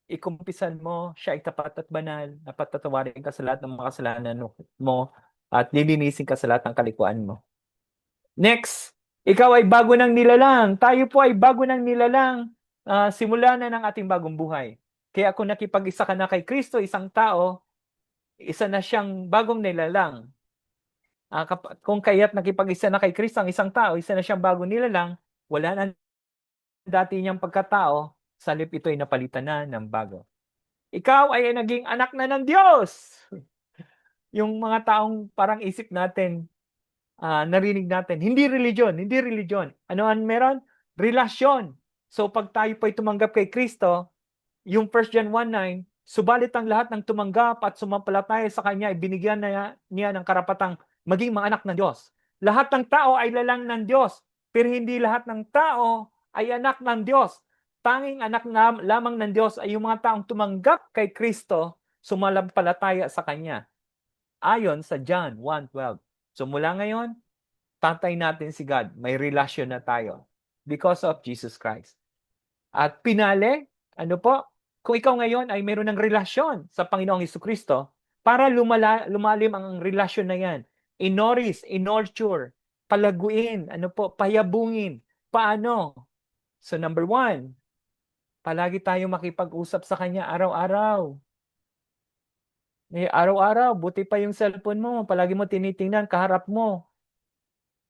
ikumpisan mo, siya ay tapat at banal, napatatawarin ka sa lahat ng mga kasalanan mo at lilinisin ka sa lahat ng kalikuan mo. Next, ikaw ay bago ng nilalang. Tayo po ay bago ng nilalang. Simula na ng ating bagong buhay. Kaya kung nakipag-isa ka na kay Kristo, isang tao, isa na siyang bagong nilalang. Kung kaya't nakipag-isa na kay Kristo ang isang tao, isa na siyang bagong nilalang, wala na dati niyang pagkatao, salip ito ay napalitan na ng bago. Ikaw ay naging anak na ng Diyos. Yung mga taong parang isip natin, narinig natin, hindi religion. Ano ang meron? Relasyon. So pag tayo po ay tumanggap kay Kristo, yung 1 John 1:9, subalit ang lahat ng tumanggap at sumampalataya sa Kanya ay binigyan niya ng karapatang maging mga anak ng Diyos. Lahat ng tao ay lalang ng Diyos, pero hindi lahat ng tao ay anak ng Diyos. Tanging anak lamang ng Diyos ay yung mga taong tumanggap kay Kristo, sumampalataya sa Kanya. Ayon sa John 1:12. So mula ngayon, tatay natin si God. May relasyon na tayo because of Jesus Christ. At pinali, kung ikaw ngayon ay mayroon ng relasyon sa Panginoong Jesucristo, para lumalim ang relasyon na yan, inoris, inorture, palaguin, payabungin. Paano? So number 1, palagi tayong makipag-usap sa Kanya araw-araw. Araw-araw, buti pa yung cellphone mo, palagi mo tinitingnan, kaharap mo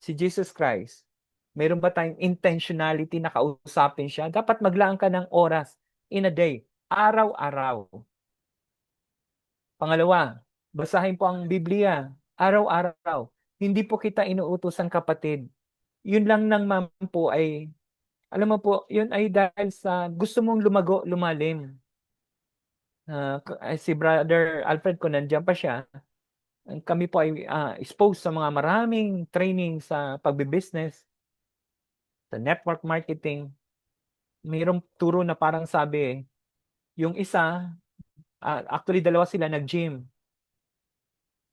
si Jesus Christ. Mayroon ba tayong intentionality na kausapin siya? Dapat maglaan ka ng oras in a day, araw-araw. Pangalawa, basahin po ang Biblia, araw-araw. Hindi po kita inuutos ang kapatid. Yun lang naman po ay, alam mo po, yun ay dahil sa gusto mong lumalim. Si Brother Alfred, kung nandiyan pa siya, kami po ay exposed sa mga maraming training sa pagbibusiness, sa network marketing. Mayroong turo na parang sabi, yung isa, actually dalawa sila nag-gym.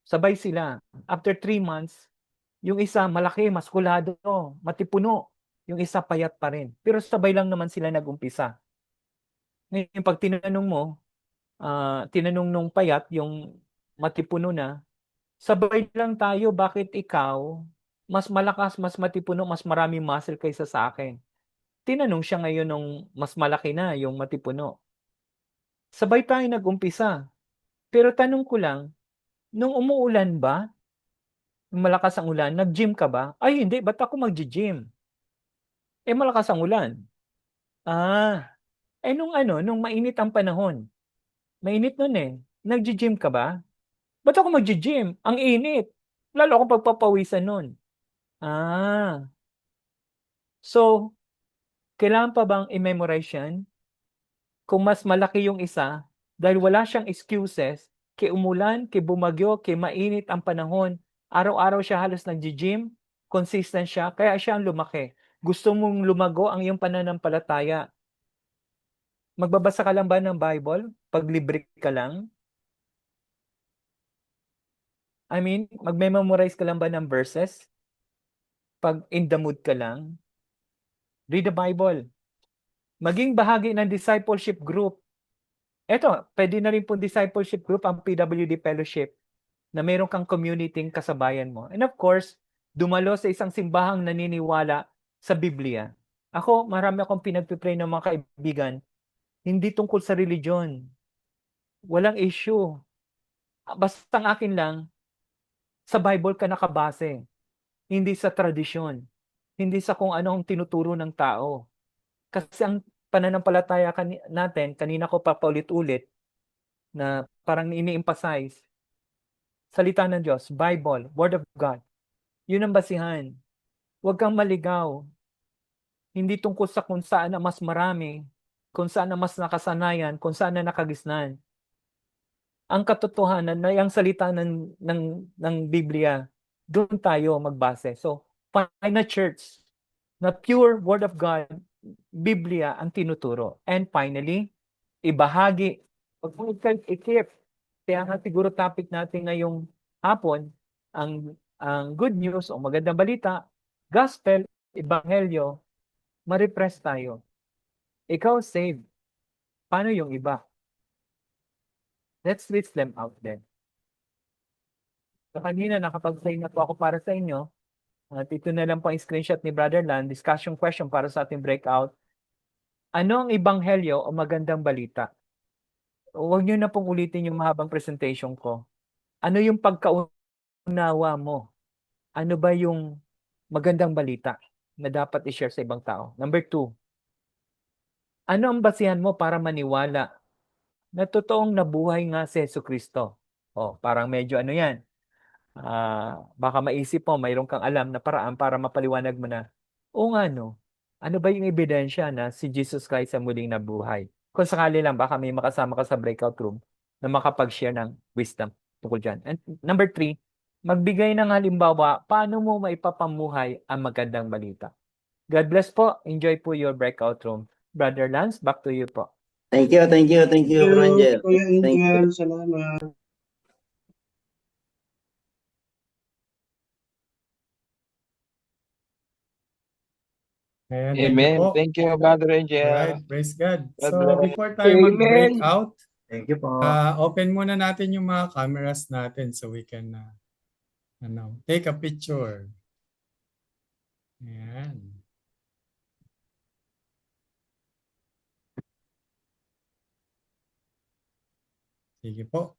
Sabay sila. After 3 months, yung isa malaki, maskulado, matipuno. Yung isa payat pa rin. Pero sabay lang naman sila nag-umpisa. Ngayon, pag tinanong nung payat, yung matipuno na, sabay lang tayo, bakit ikaw mas malakas, mas matipuno, mas maraming muscle kaysa sa akin? Tinanong siya ngayon nung mas malaki na, yung matipuno. Sabay tayo nag-umpisa. Pero tanong ko lang, nung umuulan ba, malakas ang ulan, nag-gym ka ba? Ay hindi, ba't ako mag-gym? Malakas ang ulan. Nung mainit ang panahon, mainit nun nag-gym ka ba? Ba't ako mag-gym? Ang init. Lalo akong pagpapawisan nun. So, kailangan pa bang i-memorize yan? Kung mas malaki yung isa, dahil wala siyang excuses, kay umulan, kay bumagyo, kay mainit ang panahon, araw-araw siya halos nag-gym, consistent siya, kaya siya ang lumaki. Gusto mong lumago ang iyong pananampalataya. Magbabasa ka lang ba ng Bible? Pag libre ka lang? Magme-memorize ka lang ba ng verses? pag in the mood ka lang, read the Bible. Maging bahagi ng discipleship group. Eto, pwede na rin po discipleship group ang PWD Fellowship na meron kang community kasabayan mo. And of course, dumalo sa isang simbahang naniniwala sa Biblia. Ako, marami akong pinagpipray ng mga kaibigan, hindi tungkol sa religion. Walang issue. Basta ang akin lang, sa Bible ka nakabase. Hindi sa tradisyon. Hindi sa kung ano ang tinuturo ng tao. Kasi ang pananampalataya natin, kanina ko pa paulit-ulit, na parang ini-emphasize, salita ng Diyos, Bible, Word of God. Yun ang basihan. Huwag kang maligaw. Hindi tungkol sa kung saan na mas marami, kung saan na mas nakasanayan, kung saan na nakagisnan. Ang katotohanan na yung salita ng Biblia, doon tayo magbase. So, find a church na pure Word of God, Biblia ang tinuturo. And finally, ibahagi. Pag mo ikip, kaya nga siguro topic natin ngayong hapon, ang good news o magandang balita, gospel, ebanghelyo, ma-repress tayo. Ikaw saved. Paano yung iba? Let's reach them out then. So kanina nakapag-play na po ako para sa inyo. At ito na lang po ang screenshot ni Brother Lan, discussion question para sa ating breakout. Ano ang ebanghelyo o magandang balita? Huwag niyo na pong ulitin yung mahabang presentation ko. Ano yung pagkaunawa mo? Ano ba yung magandang balita na dapat i-share sa ibang tao? Number 2, ano ang basihan mo para maniwala na totoong nabuhay nga si Jesucristo? Parang medyo ano yan. Baka maisip mo, mayroon kang alam na paraan para mapaliwanag mo na, o nga no, ano ba yung ebidensya na si Jesus Christ ang muling nabuhay? Kung sakali lang, baka may makasama ka sa breakout room na makapag-share ng wisdom tungkol dyan. And number 3, magbigay ng halimbawa, paano mo maipapamuhay ang magandang balita. God bless po. Enjoy po your breakout room. Brother Lance, back to you po. Thank you, Bro Angel. Kuya Thank you. Angel, salamat. Amen. Ayan, thank you po. Thank you, Brother Angel. Alright, praise God. God So, bless. before tayo Amen. mag-break out, Thank you po. open muna natin yung mga cameras natin so we can take a picture. Ayan. Sige po.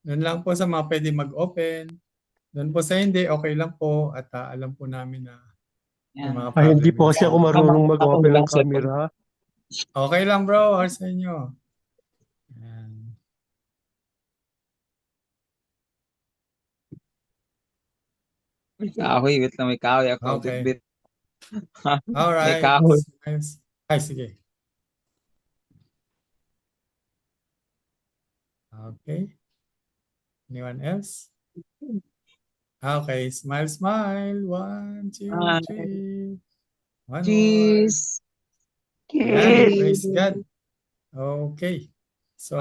Doon lang po sa mga pwede mag-open. Doon po sa hindi, okay lang po. At alam po namin na yung mga Ay, hindi problem po kasi ako marunong mag-open lang ng camera. Okay lang bro, or sa inyo. Ayan. Kahoy, wait lang, may kahoy ako. Okay. Bit. Alright. kahoy. Nice. Ay, sige. Okay. Anyone else? Okay. Smile, smile. 1, 2, 3. One Cheese. more. Ayan, praise God. Okay. So,